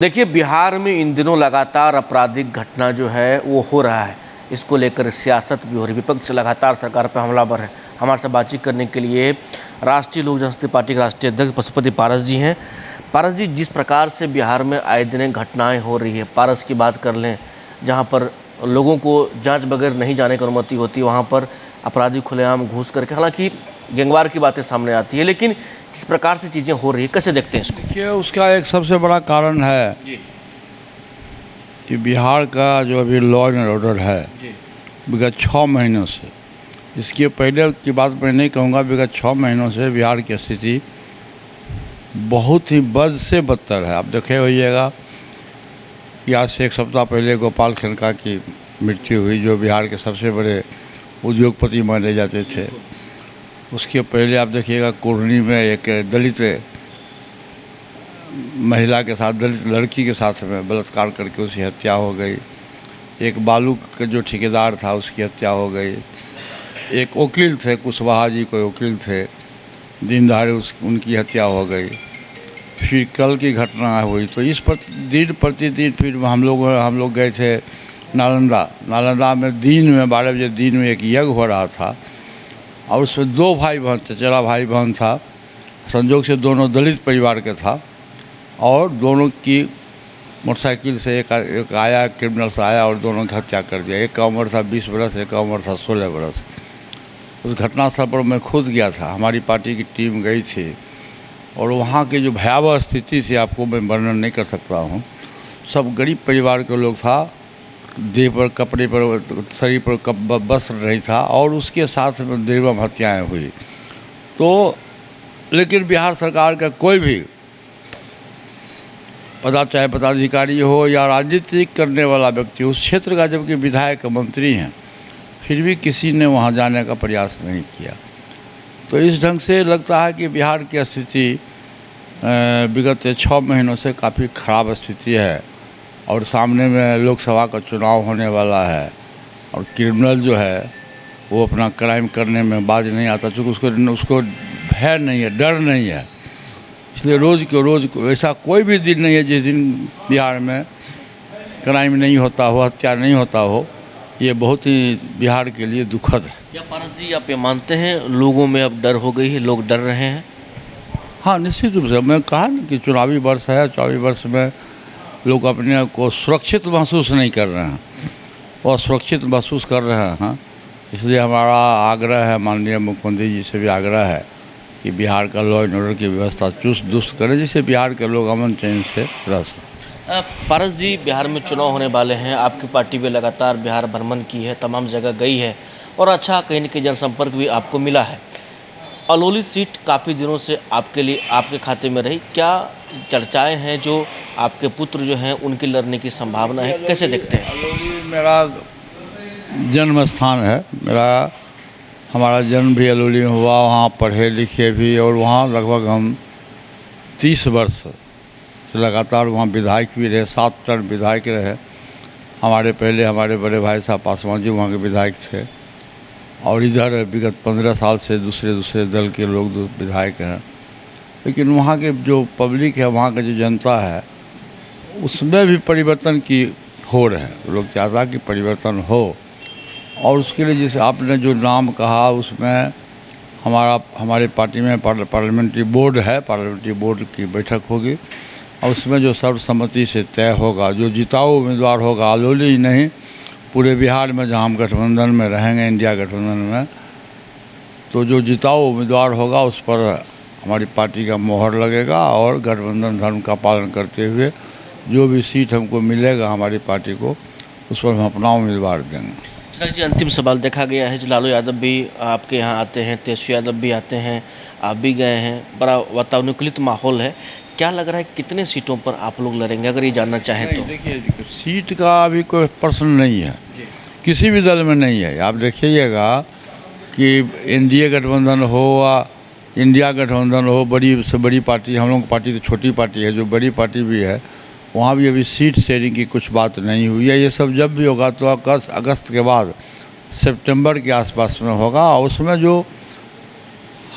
देखिए, बिहार में इन दिनों लगातार आपराधिक घटना जो है वो हो रहा है। इसको लेकर सियासत भी हो रही है। विपक्ष लगातार सरकार पर हमलावर है। हमारे साथ बातचीत करने के लिए राष्ट्रीय लोक जनशक्ति पार्टी के राष्ट्रीय अध्यक्ष पशुपति पारस जी हैं। पारस जी, जिस प्रकार से बिहार में आए दिन घटनाएं हो रही है, पारस की बात कर लें, जहाँ पर लोगों को जाँच बगैर नहीं जाने की अनुमति होती, वहाँ पर अपराधी खुलेआम घुस करके, हालांकि गैंगवार की बातें सामने आती है, लेकिन जिस प्रकार से चीज़ें हो रही है, कैसे देखते हैं इसको? देखिए, उसका एक सबसे बड़ा कारण है जी कि बिहार का जो अभी लॉ एंड ऑर्डर है जी विगत 6 महीनों से, इसके पहले की बात मैं नहीं कहूँगा, विगत 6 महीनों से बिहार की स्थिति बहुत ही बद से बदतर है। आप देखे होइएगा कि आज से एक सप्ताह पहले गोपाल खेनका की मृत्यु हुई, जो बिहार के सबसे बड़े उद्योगपति माने जाते थे। उसके पहले आप देखिएगा कुर्नी में एक दलित महिला के साथ, दलित लड़की के साथ में बलात्कार करके उसकी हत्या हो गई। एक बालू का जो ठेकेदार था उसकी हत्या हो गई। एक वकील थे, कुशवाहा जी कोई वकील थे, दिन दहाड़े उनकी हत्या हो गई। फिर कल की घटना हुई, तो इस दिन प्रतिदिन फिर हम लोग गए थे नालंदा में। दिन में 12 बजे दिन में एक यज्ञ हो रहा था और उसमें 2 भाई बहन, चचेरा भाई बहन था। संजोग से दोनों दलित परिवार के था और दोनों की मोटरसाइकिल से एक आया, क्रिमिनल से आया और दोनों की हत्या कर दिया। एक का उम्र था 20 बरस, एक का उम्र था 16 बरस। उस घटनास्थल पर मैं खुद गया था, हमारी पार्टी की टीम गई थी और वहाँ की जो भयावह स्थिति थी आपको मैं वर्णन नहीं कर सकता हूँ। सब गरीब परिवार के लोग था, देह पर, कपड़े पर, शरीर पर वस्त्र नहीं था और उसके साथ में निर्मम हत्याएँ हुई। तो लेकिन बिहार सरकार का कोई भी चाहे पदाधिकारी हो या राजनीति करने वाला व्यक्ति, उस क्षेत्र का जबकि विधायक मंत्री हैं, फिर भी किसी ने वहाँ जाने का प्रयास नहीं किया। तो इस ढंग से लगता है कि बिहार की स्थिति विगत 6 महीनों से काफ़ी ख़राब स्थिति है और सामने में लोकसभा का चुनाव होने वाला है और क्रिमिनल जो है वो अपना क्राइम करने में बाज नहीं आता, चूँकि उसको भय नहीं है, डर नहीं है। इसलिए रोज़ के रोज़ ऐसा कोई भी दिन नहीं है जिस दिन बिहार में क्राइम नहीं होता हो, हत्या नहीं होता हो। ये बहुत ही बिहार के लिए दुखद है। क्या पारस जी, आप ये मानते हैं लोगों में अब डर हो गई है, लोग डर रहे हैं? हाँ, निश्चित रूप से। मैं कहा ना कि चुनावी वर्ष है, चुनावी वर्ष में लोग अपने को सुरक्षित महसूस नहीं कर रहे हैं और सुरक्षित महसूस कर रहे हैं। इसलिए हमारा आग्रह है, माननीय मुख्यमंत्री जी से भी आग्रह है कि बिहार का लॉ एंड ऑर्डर की व्यवस्था चुस्त दुरुस्त करें, जिससे बिहार के लोग अमन चैन से रह सकें। पारस जी, बिहार में चुनाव होने वाले हैं। आपकी पार्टी भी लगातार बिहार भ्रमण की है, तमाम जगह गई है और अच्छा कहीं न कहीं जनसंपर्क भी आपको मिला है। अलौली सीट काफ़ी दिनों से आपके लिए, आपके खाते में रही। क्या चर्चाएं हैं जो आपके पुत्र जो हैं उनकी लड़ने की संभावना है, कैसे देखते हैं? अलौली मेरा जन्म स्थान है। हमारा जन्म भी अलौली में हुआ, वहाँ पढ़े लिखे भी और वहाँ लगभग हम 30 वर्ष से लगातार वहाँ विधायक भी रहे, 7 टर्म विधायक रहे। हमारे बड़े भाई साहब पासवान जी वहाँ के विधायक थे और इधर विगत 15 साल से दूसरे दल के लोग विधायक हैं। लेकिन वहाँ के जो पब्लिक है, वहाँ का जो जनता है, उसमें भी परिवर्तन की होड़ है। लोग चाहता कि परिवर्तन हो और उसके लिए जैसे आपने जो नाम कहा, उसमें हमारे पार्टी में पार्लियामेंट्री बोर्ड है, पार्लियामेंट्री बोर्ड की बैठक होगी और उसमें जो सर्वसम्मति से तय होगा, जो जिताऊ उम्मीदवार होगा, अलौली ही नहीं पूरे बिहार में जहाँ हम गठबंधन में रहेंगे, इंडिया गठबंधन में, तो जो जिताऊ उम्मीदवार होगा उस पर हमारी पार्टी का मोहर लगेगा और गठबंधन धर्म का पालन करते हुए जो भी सीट हमको मिलेगा हमारी पार्टी को, उस पर हम अपना उम्मीदवार देंगे। चिराग जी, अंतिम सवाल। देखा गया है लालू यादव भी आपके यहाँ आते हैं, तेजस्वी यादव भी आते हैं, आप भी गए हैं, बड़ा वातानुकूलित माहौल है। क्या लग रहा है कितने सीटों पर आप लोग लड़ेंगे, अगर ये जानना चाहें तो? देखिए, सीट का अभी कोई प्रश्न नहीं है, किसी भी दल में नहीं है। आप देखिएगा कि एनडीए गठबंधन हो या इंडिया गठबंधन हो, बड़ी से बड़ी पार्टी, हम लोग की पार्टी तो छोटी पार्टी है, जो बड़ी पार्टी भी है वहाँ भी अभी सीट शेयरिंग की कुछ बात नहीं हुई है। ये सब जब भी होगा तो अगस्त के बाद, सितंबर के आसपास में होगा और उसमें जो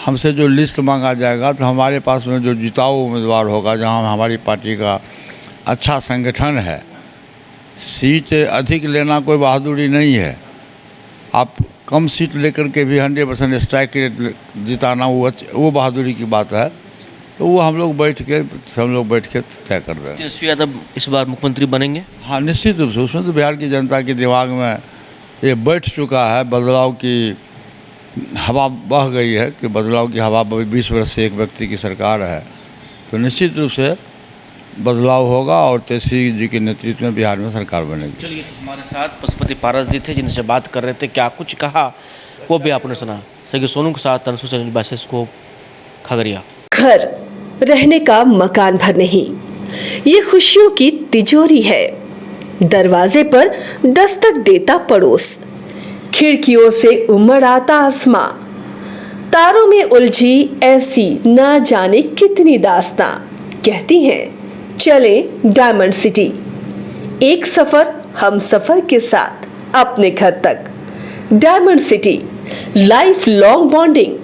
हमसे जो लिस्ट मांगा जाएगा तो हमारे पास में जो जिताऊ उम्मीदवार होगा, जहाँ हमारी पार्टी का अच्छा संगठन है। सीट अधिक लेना कोई बहादुरी नहीं है। आप कम सीट लेकर के भी 100% स्ट्राइक रेट जिताना वो बहादुरी की बात है। तो वो हम लोग बैठ के तय कर रहे हैं। तेजस्वी यादव इस बार मुख्यमंत्री बनेंगे? हाँ, निश्चित रूप से। उसमें तो बिहार की जनता के दिमाग में ये बैठ चुका है, बदलाव की हवा बह गई है कि बदलाव की हवा 20 वर्ष से एक व्यक्ति की सरकार है, तो निश्चित रूप से बदलाव होगा और तेजस्वी जी के नेतृत्व में बिहार में सरकार बनेगी। चलिए, तो हमारे साथ पशुपति पारस जी थे जिनसे बात कर रहे थे, क्या कुछ कहा वो भी आपने सुना। सही सोनू के साथ तनसु चैनल बाइसेस्कोप खगड़िया। घर रहने का मकान भर नहीं, ये खुशियों की तिजोरी है। दरवाजे पर दस्तक देता पड़ोस, खिड़कियों से उमड़ आता आसमां, तारों में उलझी ऐसी ना जाने कितनी दास्तां। कहती हैं चले डायमंड सिटी, एक सफर हम सफर के साथ अपने घर तक। Diamond city, life long bonding,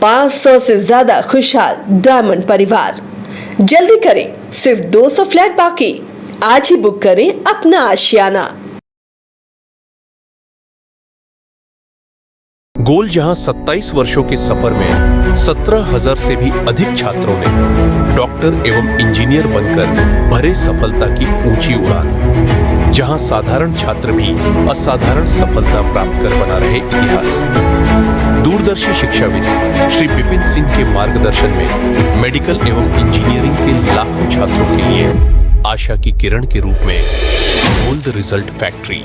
500 से ज्यादा खुशहाल डायमंड परिवार। जल्दी करें, सिर्फ 200 फ्लैट बाकी। आज ही बुक करें अपना आशियाना। गोल जहां 27 वर्षों के सफर में 17,000 से भी अधिक छात्रों ने डॉक्टर एवं इंजीनियर बनकर भरे सफलता की ऊंची उड़ान, जहां साधारण छात्र भी असाधारण सफलता प्राप्त कर बना रहे इतिहास। दूरदर्शी शिक्षाविद श्री विपिन सिंह के मार्गदर्शन में मेडिकल एवं इंजीनियरिंग के लाखों छात्रों के लिए आशा की किरण के रूप में गोल्ड रिजल्ट फैक्ट्री